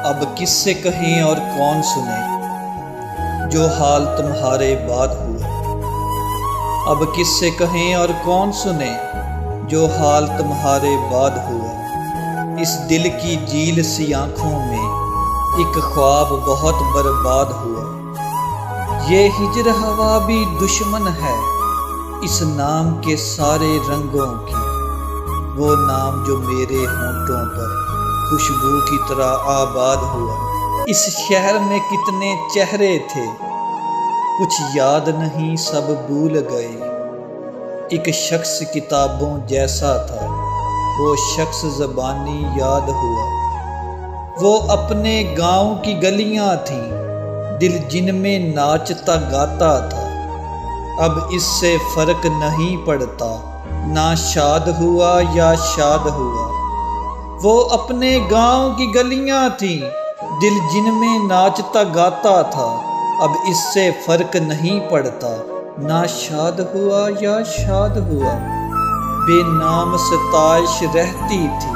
اب کس سے کہیں اور کون سنے جو حال تمہارے بعد ہوا۔ اب کس سے کہیں اور کون سنے جو حال تمہارے بعد ہوا۔ اس دل کی جیل سی آنکھوں میں ایک خواب بہت برباد ہوا۔ یہ ہجر ہوا بھی دشمن ہے اس نام کے سارے رنگوں کی، وہ نام جو میرے ہونٹوں پر خوشبو کی طرح آباد ہوا۔ اس شہر میں کتنے چہرے تھے کچھ یاد نہیں، سب بھول گئے۔ ایک شخص کتابوں جیسا تھا، وہ شخص زبانی یاد ہوا۔ وہ اپنے گاؤں کی گلیاں تھیں، دل جن میں ناچتا گاتا تھا۔ اب اس سے فرق نہیں پڑتا نہ شاد ہوا یا شاد ہوا۔ وہ اپنے گاؤں کی گلیاں تھیں، دل جن میں ناچتا گاتا تھا۔ اب اس سے فرق نہیں پڑتا نہ شاد ہوا یا شاد ہوا۔ بے نام ستائش رہتی تھی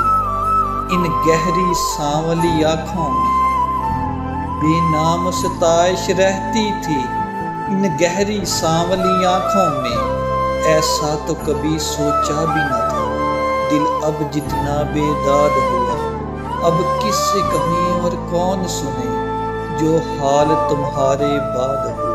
ان گہری سانولی آنکھوں میں، بے نام ستائش رہتی تھی ان گہری سانولی آنکھوں میں۔ ایسا تو کبھی سوچا بھی نہ تھا، دل اب جتنا بیداد ہوا۔ اب کس سے کہیں اور کون سنے جو حال تمہارے بعد ہوا۔